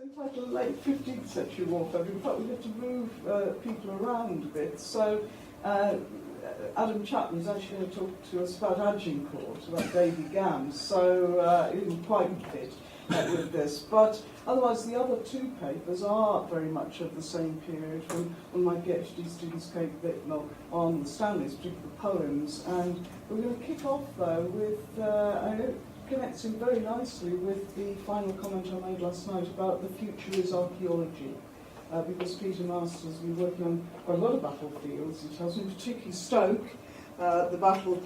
entitled Late 15th Century Warfare. In fact, we had to move people around a bit. So Adam Chapman is actually going to talk to us about Agincourt, about Davy Gams. So it didn't quite fit with this. But otherwise, the other two papers are very much of the same period. When my PhD students came on the Stanleys, particularly the poems. And we're going to kick off, though, with... connects in very nicely with the final comment I made last night about the future is archaeology. Because Peter Masters has been working on quite a lot of battlefields, he tells me, particularly Stoke, the battle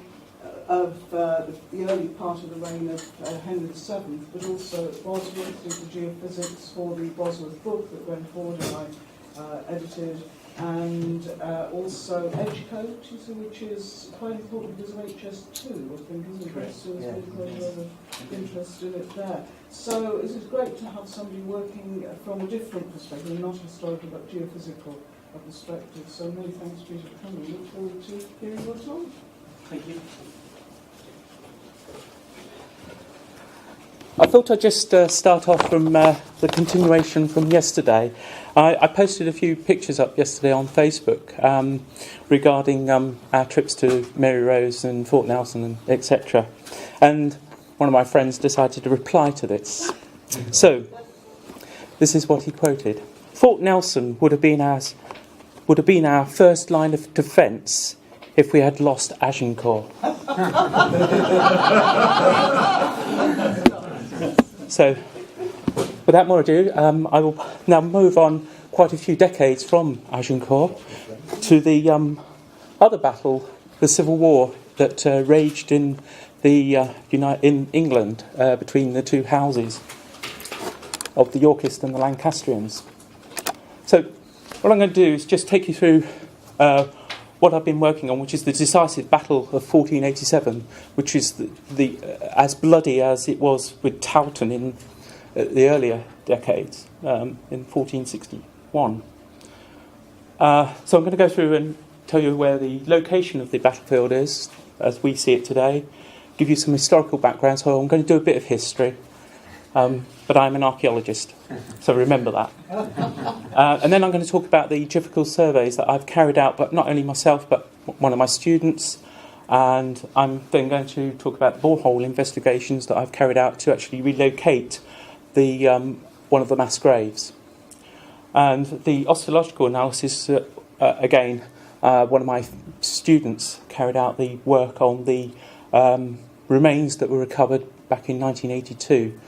of the early part of the reign of Henry VII, but also at Bosworth, did the geophysics for the Bosworth book that went forward and I edited, and also Agincourt, which is quite important because of HS2, I think, isn't it? So there's been quite a lot of interest in it there. So it is great to have somebody working from a different perspective, not historical but geophysical perspective. So many thanks, Peter, for coming. Look forward to hearing what's on. Thank you. I thought I'd just start off from the continuation from yesterday. I posted a few pictures up yesterday on Facebook regarding our trips to Mary Rose and Fort Nelson, and etc. And one of my friends decided to reply to this. So, this is what he quoted. Fort Nelson would have been our first line of defence if we had lost Agincourt. So, without more ado, I will now move on quite a few decades from Agincourt to the other battle, the Civil War that raged in in England between the two houses of the Yorkists and the Lancastrians. So, what I'm going to do is just take you through what I've been working on, which is the decisive battle of 1487, which is the as bloody as it was with Towton in the earlier decades, in 1461. So I'm going to go through and tell you where the location of the battlefield is, as we see it today, give you some historical background, so I'm going to do a bit of history, but I'm an archaeologist, so remember that. And then I'm going to talk about the geographical surveys that I've carried out, but not only myself, but one of my students. And I'm then going to talk about borehole investigations that I've carried out to actually relocate the one of the mass graves. And the osteological analysis, again, one of my students carried out the work on the remains that were recovered back in 1982.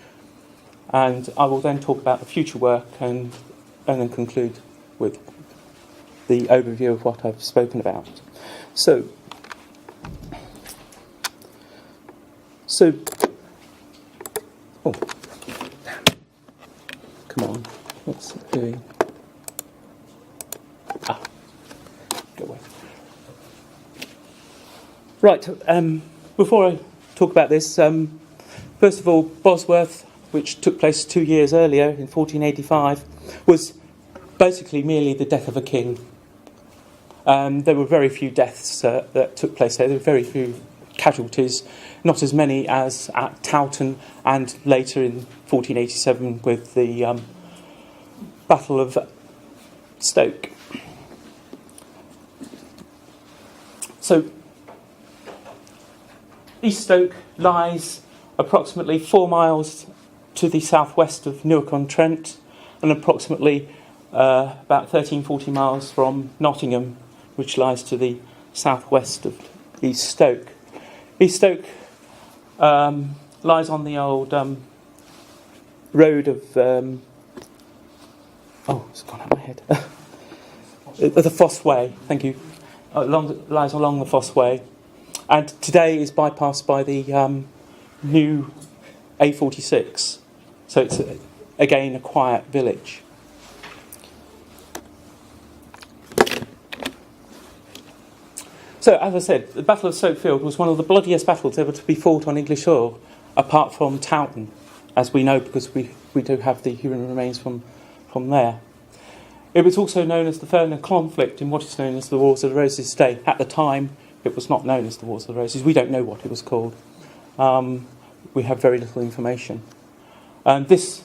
And I will then talk about the future work and then conclude with the overview of what I've spoken about. So oh, come on, what's it doing? Go away. Right, before I talk about this, first of all, Bosworth, which took place 2 years earlier in 1485, was basically merely the death of a king. There were very few deaths that took place there. There were very few casualties, not as many as at Towton and later in 1487 with the Battle of Stoke. So, East Stoke lies approximately 4 miles to the southwest of Newark-on-Trent and approximately about 13-14 miles from Nottingham, which lies to the southwest of East Stoke. East Stoke lies on the old road of... it's gone out of my head. The Fosse Way, thank you. Lies along the Fosse Way. And today is bypassed by the new A46. So it's, again, a quiet village. So, as I said, the Battle of Stoke Field was one of the bloodiest battles ever to be fought on English soil, apart from Towton, as we know, because we do have the human remains from there. It was also known as the Fernand Conflict in what is known as the Wars of the Roses today. At the time, it was not known as the Wars of the Roses. We don't know what it was called. We have very little information. This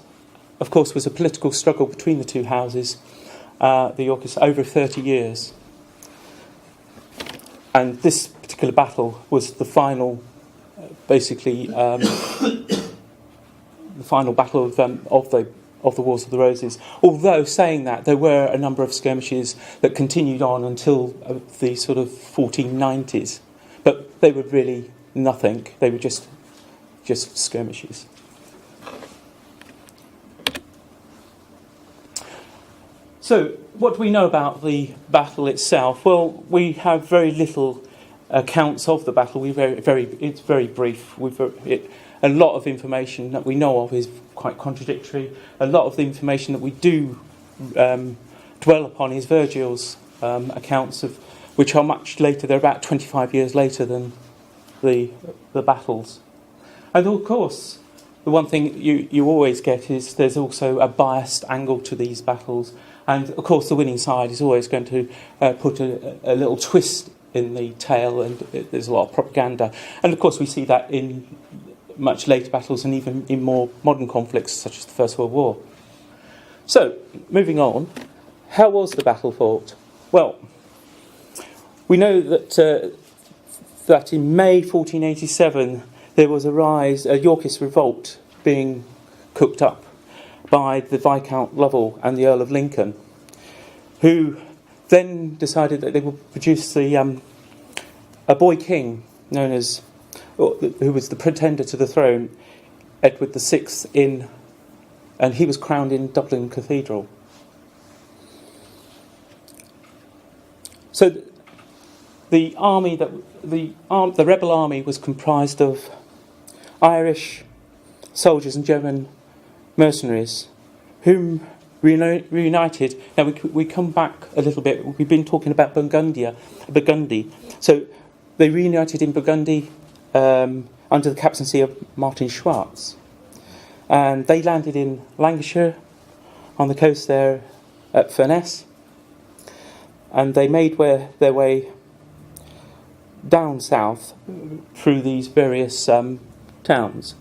of course, was a political struggle between the two houses, the Yorkists, over 30 years. And this particular battle was the final, basically, the final battle of the Wars of the Roses. Although, saying that, there were a number of skirmishes that continued on until the sort of 1490s. But they were really nothing. They were just skirmishes. So, what do we know about the battle itself? Well, we have very little accounts of the battle. It's very brief. A lot of information that we know of is quite contradictory. A lot of the information that we do dwell upon is Virgil's accounts of, which are much later. They're about 25 years later than the battles. And of course, the one thing you always get is there's also a biased angle to these battles. And of course, the winning side is always going to put a little twist in the tale, and there's a lot of propaganda. And of course, we see that in much later battles and even in more modern conflicts, such as the First World War. So, moving on, how was the battle fought? Well, we know that in May 1487 there was a Yorkist revolt being cooked up by the Viscount Lovell and the Earl of Lincoln, who then decided that they would produce a boy king known as, who was the pretender to the throne, Edward VI, and he was crowned in Dublin Cathedral. So the rebel army was comprised of Irish soldiers and German mercenaries, whom reunited. Now we come back a little bit. We've been talking about Burgundy. So they reunited in Burgundy under the captaincy of Martin Schwartz, and they landed in Lancashire on the coast there at Furness, and they made their way down south through these various towns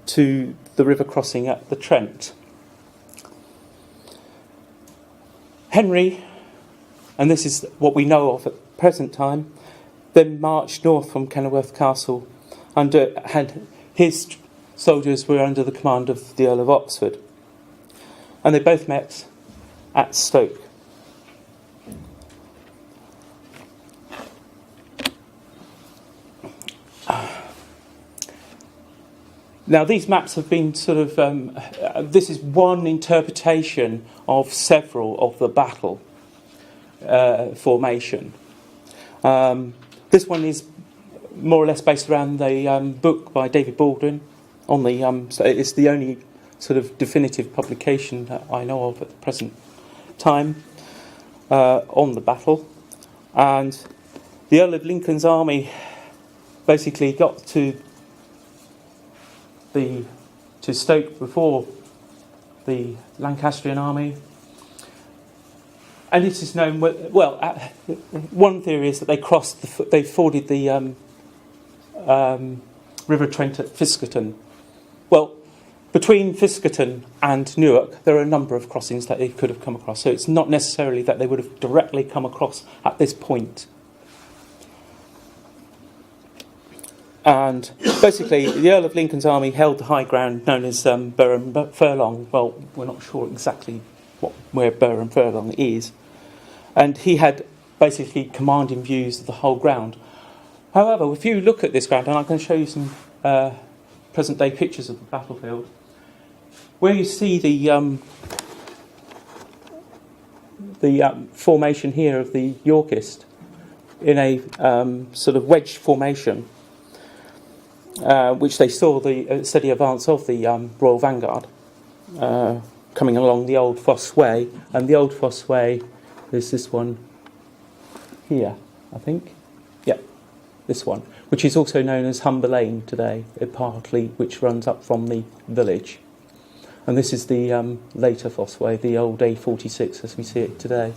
to the river crossing at the Trent. Henry, and this is what we know of at the present time, then marched north from Kenilworth Castle. His soldiers were under the command of the Earl of Oxford, and they both met at Stoke. Now, these maps have been sort of... this is one interpretation of several of the battle formation. This one is more or less based around the book by David Baldwin. So it's the only sort of definitive publication that I know of at the present time on the battle. And the Earl of Lincoln's army basically got to Stoke before the Lancastrian army, and it is known. One theory is that they forded the River Trent at Fiskerton. Well, between Fiskerton and Newark, there are a number of crossings that they could have come across. So it's not necessarily that they would have directly come across at this point. And basically, the Earl of Lincoln's army held the high ground known as Burham Furlong. Well, we're not sure exactly where Burham Furlong is. And he had basically commanding views of the whole ground. However, if you look at this ground, and I can show you some present-day pictures of the battlefield, where you see the formation here of the Yorkist in a sort of wedge formation, which they saw the steady advance of the Royal Vanguard coming along the Old Fosse Way, and the Old Fosse Way is this one here, I think. Yeah, this one, which is also known as Humber Lane today, partly, which runs up from the village. And this is the later Fosse Way, the old A46 as we see it today.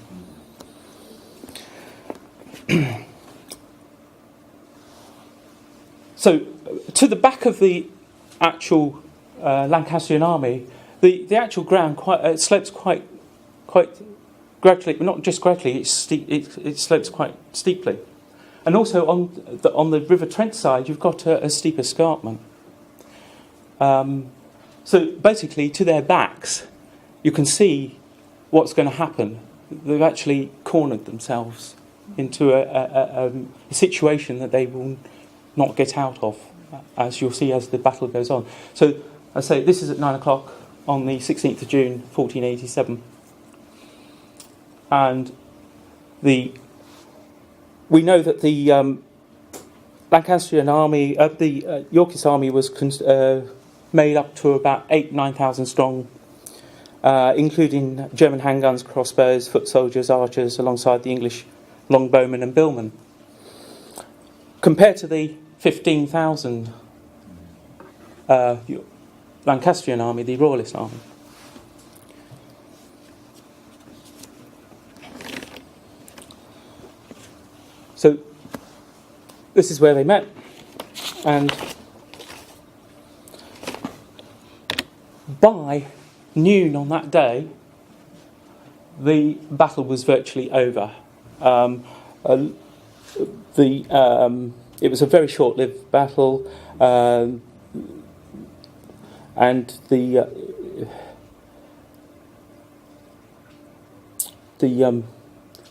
So, to the back of the actual Lancastrian army, the actual ground slopes quite gradually, but not just gradually. It slopes quite steeply, and also on the River Trent side, you've got a steep escarpment. So basically, to their backs, you can see what's going to happen. They've actually cornered themselves into a situation that they will not get out of, as you'll see as the battle goes on. So, I say this is at 9 o'clock on the 16th of June, 1487. And we know that the Lancastrian army, the Yorkist army was made up to about 9,000 strong, including German handguns, crossbows, foot soldiers, archers, alongside the English longbowmen and billmen. Compared to the 15,000 Lancastrian army, the Royalist army. So this is where they met, and by noon on that day, the battle was virtually over. It was a very short-lived battle, and the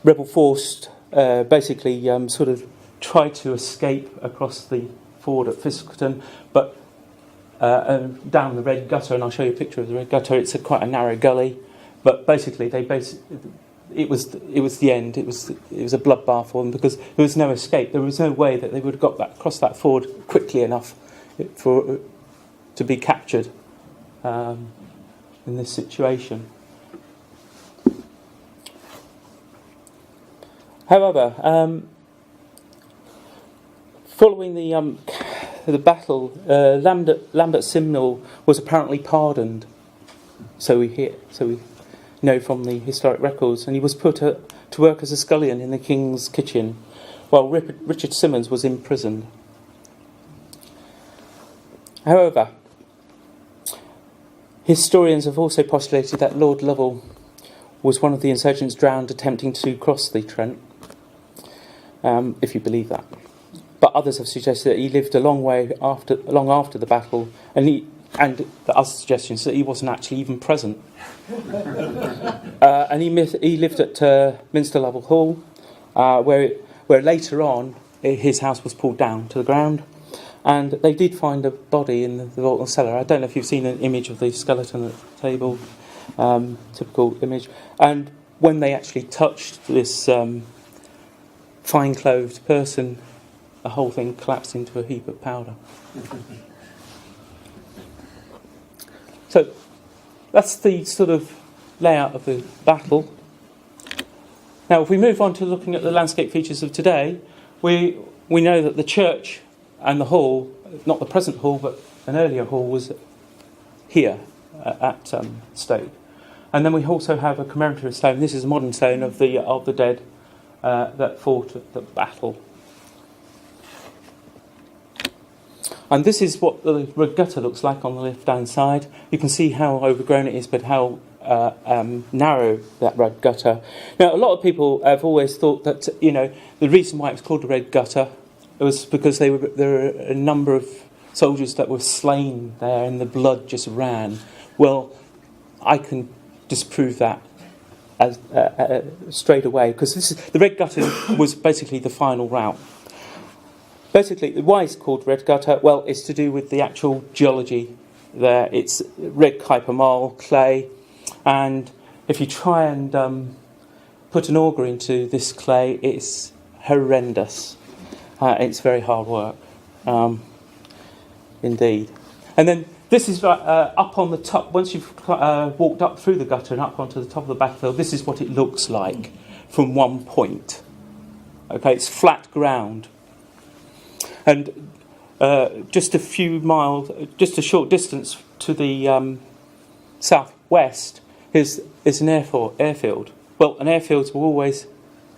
rebel force basically sort of tried to escape across the ford at Fiskerton, but down the Red Gutter, and I'll show you a picture of the Red Gutter. It's quite a narrow gully, but basically it was the end. It was a bloodbath for them because there was no escape. There was no way that they would have got across that ford quickly enough to be captured in this situation. However, following the battle, Lambert Simnel was apparently pardoned. So we know from the historic records, and he was put to work as a scullion in the King's kitchen, while Richard Simmons was imprisoned. However, historians have also postulated that Lord Lovell was one of the insurgents drowned attempting to cross the Trent, if you believe that. But others have suggested that he lived long after the battle, and the other suggestions that he wasn't actually even present. And he lived at Minster Lovell Hall, where later on his house was pulled down to the ground, and they did find a body in the vault and cellar. I don't know if you've seen an image of the skeleton at the table, typical image. And when they actually touched this fine-clothed person, the whole thing collapsed into a heap of powder. So that's the sort of layout of the battle. Now, if we move on to looking at the landscape features of today, we know that the church and the hall, not the present hall, but an earlier hall, was here at Stoke. And then we also have a commemorative stone. This is a modern stone of the dead that fought at the battle. And this is what the Red Gutter looks like on the left-hand side. You can see how overgrown it is, but how narrow that Red Gutter. Now, a lot of people have always thought that, the reason why it was called the Red Gutter was because there were a number of soldiers that were slain there and the blood just ran. Well, I can disprove that as straight away, because the Red Gutter was basically the final route. Basically, why it's called Red Gutter? Well, it's to do with the actual geology there. It's red Kuiper marl, clay, and if you try and put an auger into this clay, it's horrendous. It's very hard work, indeed. And then this is up on the top. Once you've walked up through the gutter and up onto the top of the battlefield, this is what it looks like from one point. Okay, it's flat ground. And just a short distance to the southwest is an airfield. Well, an airfields were always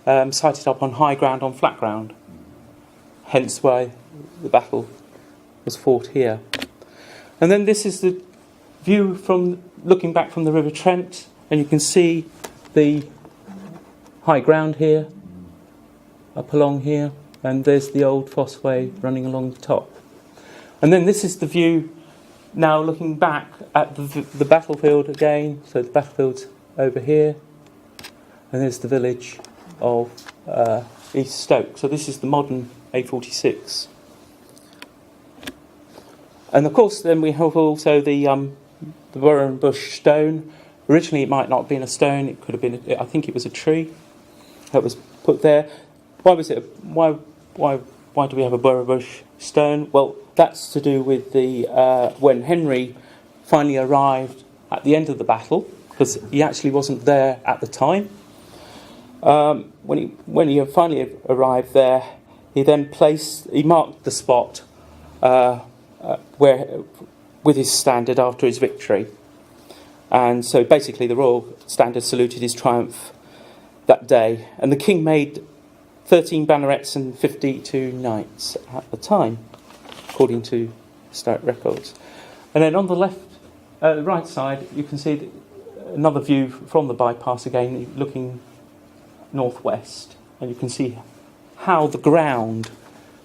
sited up on high ground, on flat ground. Hence why the battle was fought here. And then this is view from looking back from the River Trent, and you can see the high ground here, up along here, and there's the old Fossway running along the top. And then this is the view now looking back at the battlefield again. So the battlefield's over here, and there's the village of East Stoke. So this is the modern A46. And of course then we have also the Burrow and Bush stone. Originally it might not have been a stone, it could have been, I think it was a tree that was put there. Why do we have a Burrow Bush stone? Well, that's to do with the when Henry finally arrived at the end of the battle, because he actually wasn't there at the time. When he finally arrived there, he marked the spot where with his standard after his victory, and so basically the royal standard saluted his triumph that day, and the king made 13 bannerets and 52 knights at the time, according to historic records. And then on the right side, you can see another view from the bypass again, looking northwest, and you can see how the ground,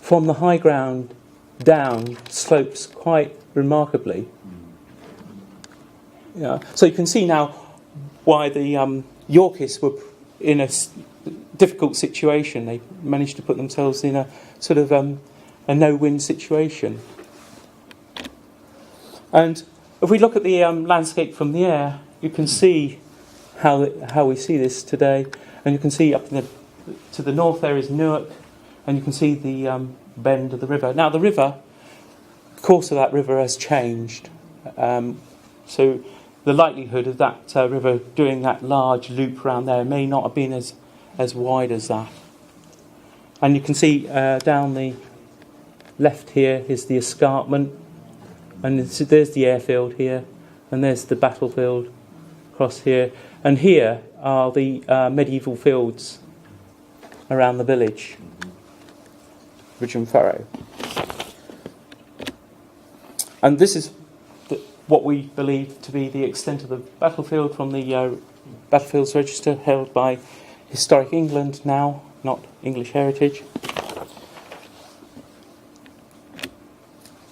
from the high ground down, slopes quite remarkably. Yeah. So you can see now why the Yorkists were in a difficult situation. They managed to put themselves in a sort of a no-win situation. And if we look at the landscape from the air, you can see how we see this today. And you can see up to the north there is Newark, and you can see the bend of the river. Now the course of that river has changed. So the likelihood of that river doing that large loop around there may not have been as wide as that. And you can see down the left here is the escarpment, and there's the airfield here, and there's the battlefield across here, and here are the medieval fields around the village, Ridge and Furrow. And this is what we believe to be the extent of the battlefield from the Battlefields Register held by Historic England now, not English Heritage.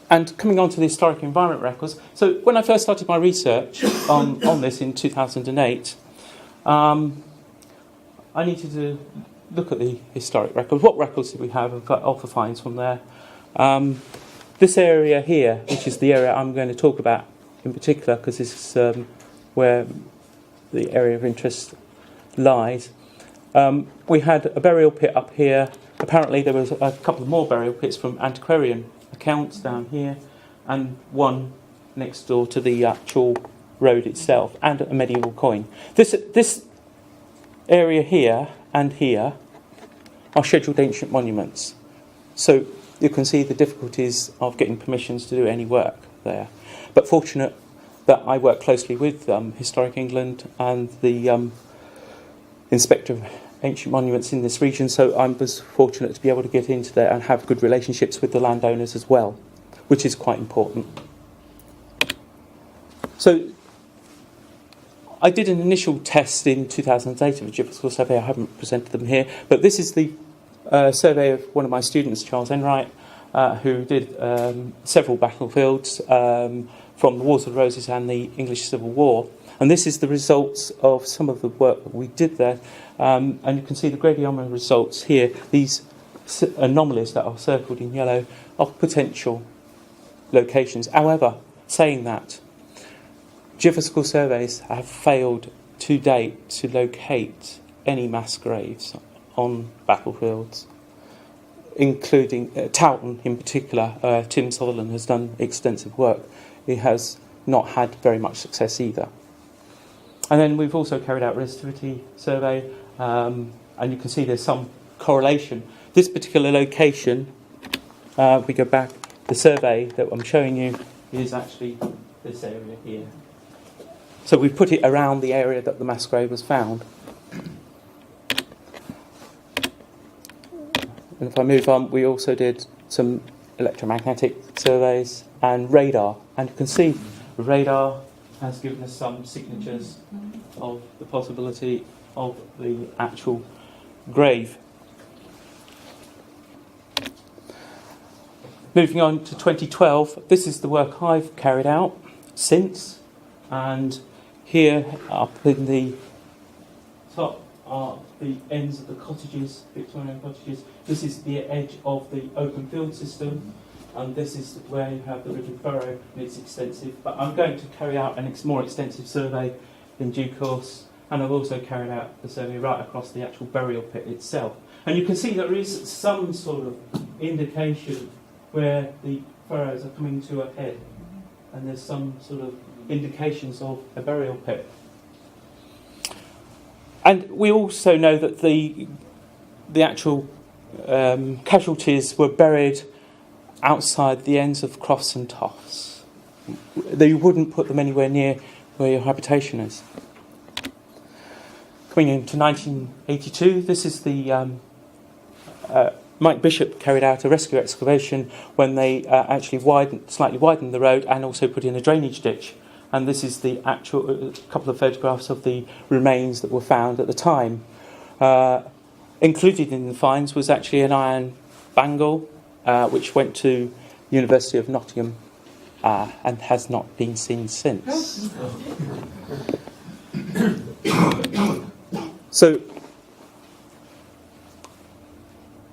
And coming on to the historic environment records, so when I first started my research on this in 2008, I needed to look at the historic records. What records did we have of the finds from there? This area here, which is the area I'm going to talk about in particular, because this is where the area of interest lies. We had a burial pit up here. Apparently there was a couple of more burial pits from antiquarian accounts down here, and one next door to the actual road itself, and a medieval coin. This area here and here are scheduled ancient monuments. So you can see the difficulties of getting permissions to do any work there. But fortunate that I work closely with Historic England and the Inspector of Ancient Monuments in this region, so I was fortunate to be able to get into there and have good relationships with the landowners as well, which is quite important. So I did an initial test in 2008 of a geophysical survey. I haven't presented them here, but this is the survey of one of my students, Charles Enright, who did several battlefields from the Wars of the Roses and the English Civil War. And this is the results of some of the work that we did there. And you can see the gradiometer results here. These anomalies that are circled in yellow are potential locations. However, saying that, geophysical surveys have failed to date to locate any mass graves on battlefields, including Towton in particular. Tim Sutherland has done extensive work. He has not had very much success either. And then we've also carried out a resistivity survey, and you can see there's some correlation. This particular location, we go back, the survey that I'm showing you is actually this area here. So we've put it around the area that the mass grave was found. And if I move on, we also did some electromagnetic surveys and radar. And you can see radar has given us some signatures of the possibility of the actual grave. Moving on to 2012, this is the work I've carried out since, and here up in the top are the ends of the cottages, Victorian cottages. This is the edge of the open field system, and this is where you have the River Furrow, and it's extensive. But I'm going to carry out a more extensive survey in due course, and I've also carried out the survey right across the actual burial pit itself. And you can see there is some sort of indication where the furrows are coming to a head, and there's some sort of indications of a burial pit. And we also know that the actual casualties were buried outside the ends of crofts and tofts. They wouldn't put them anywhere near where your habitation is. Coming into 1982, this is the Mike Bishop carried out a rescue excavation when they actually slightly widened the road and also put in a drainage ditch. And this is the actual couple of photographs of the remains that were found at the time. Included in the finds was actually an iron bangle, which went to University of Nottingham and has not been seen since. So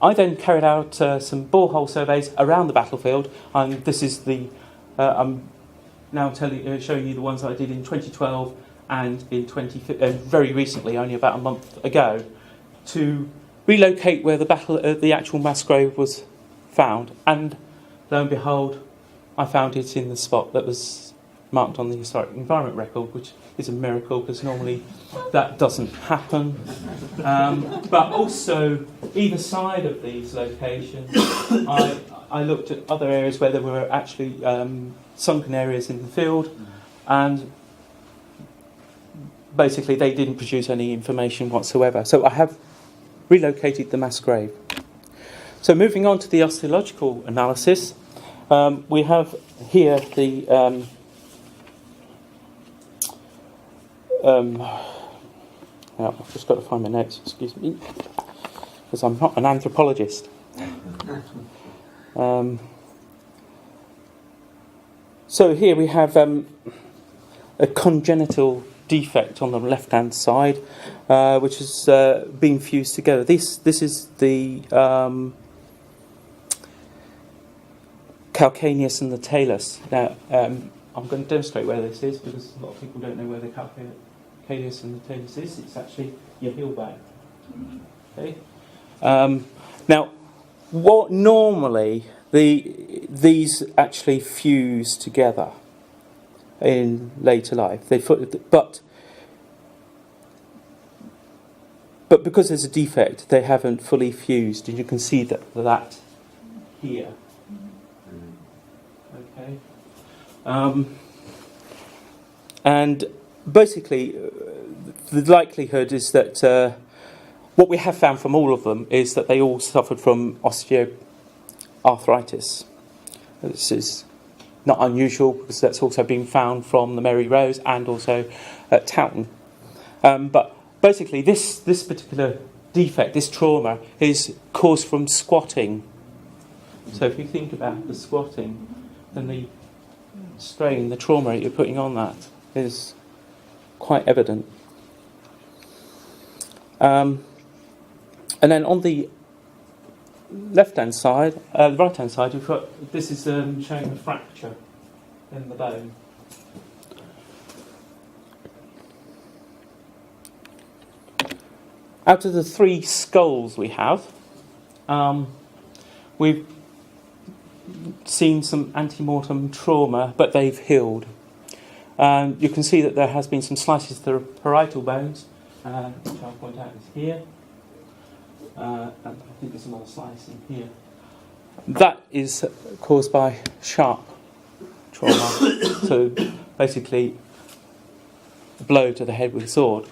I then carried out some borehole surveys around the battlefield, and this is the I'm now showing you the ones that I did in 2012 and in very recently, only about a month ago, to relocate where the actual mass grave was found. And lo and behold, I found it in the spot that was marked on the Historic Environment Record, which is a miracle because normally that doesn't happen. But also, either side of these locations, I looked at other areas where there were actually sunken areas in the field, and basically they didn't produce any information whatsoever. So I have relocated the mass grave. So moving on to the osteological analysis, we have here the I've just got to find my notes, excuse me, because I'm not an anthropologist. So here we have a congenital defect on the left-hand side, which has been fused together. This is the calcaneus and the talus. Now, I'm going to demonstrate where this is because a lot of people don't know where the calcaneus and the talus is. It's actually your heel bone. Okay. Now, what normally these actually fuse together in later life. But because there's a defect, they haven't fully fused, and you can see that here. Okay. And basically, the likelihood is that what we have found from all of them is that they all suffered from osteoarthritis. This is not unusual because that's also been found from the Mary Rose and also at Towton. But basically, this particular defect, this trauma, is caused from squatting. So if you think about the squatting, then the strain, the trauma you're putting on that is quite evident. And then on the left-hand side, right-hand side, you've got this is showing a fracture in the bone. Out of the 3 skulls we have, we've seen some ante-mortem trauma, but they've healed. You can see that there has been some slices to the parietal bones, which I'll point out is here. And I think there's another slice in here. That is caused by sharp trauma. So basically, a blow to the head with a sword.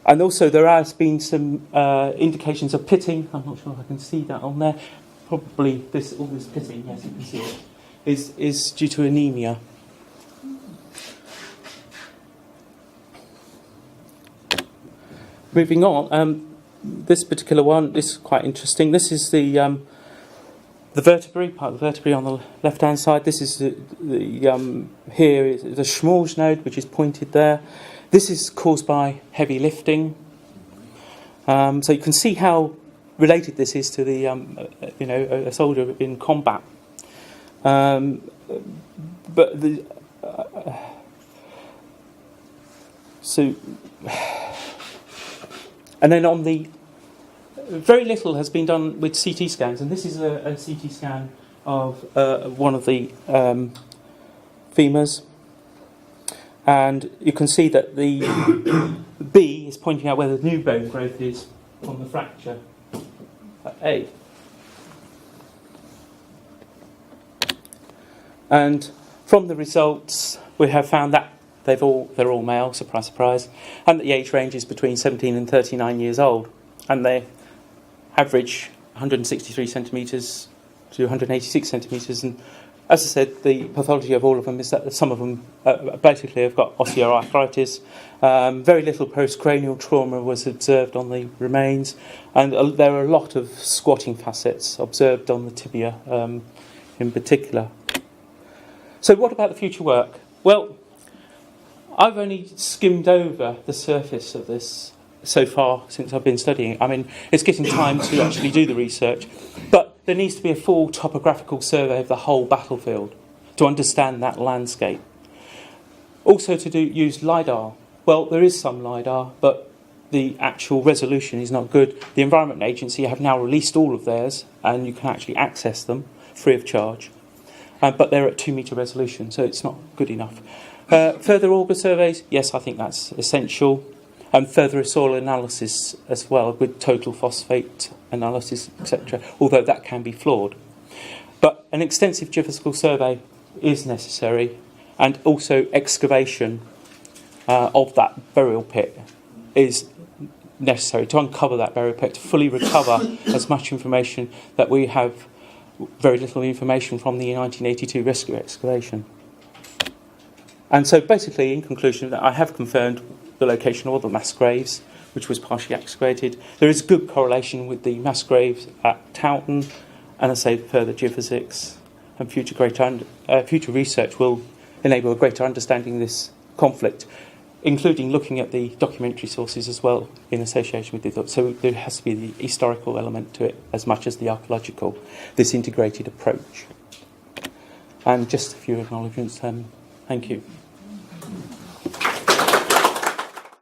And also there has been some indications of pitting. I'm not sure if I can see that on there. probably all this pitting, yes, you can see it, is due to anemia. Moving on, this particular one is quite interesting. This is the vertebrae, part of the vertebrae on the left-hand side. This is here is the Schmorge node, which is pointed there. This is caused by heavy lifting. So you can see how related this is to the a soldier in combat. But the and then on the very little has been done with CT scans, and this is a CT scan of one of the femurs, and you can see that the B is pointing out where the new bone growth is on the fracture at A. And from the results, we have found that they're all male, surprise, surprise, and the age range is between 17 and 39 years old, and they average 163 centimetres to 186 centimetres. And as I said, the pathology of all of them is that some of them basically have got osteoarthritis. Very little postcranial trauma was observed on the remains, and there are a lot of squatting facets observed on the tibia in particular. So what about the future work? Well, I've only skimmed over the surface of this so far since I've been studying. I mean, it's getting time to actually do the research, but there needs to be a full topographical survey of the whole battlefield to understand that landscape. Also to use LiDAR. Well, there is some LiDAR, but the actual resolution is not good. The Environment Agency have now released all of theirs, and you can actually access them free of charge. But they're at 2 metre resolution, so it's not good enough. Further auger surveys, yes, I think that's essential. And further soil analysis as well, with total phosphate analysis, etc., although that can be flawed. But an extensive geophysical survey is necessary, and also excavation of that burial pit is necessary to uncover that burial pit, to fully recover as much information that we have very little information from the 1982 rescue excavation. And so basically, in conclusion, I have confirmed the location of all the mass graves, which was partially excavated. There is good correlation with the mass graves at Towton, and as I say, further geophysics and future research will enable a greater understanding of this conflict, including looking at the documentary sources as well in association with it. So there has to be the historical element to it as much as the archaeological, this integrated approach. And just a few acknowledgements. Thank you.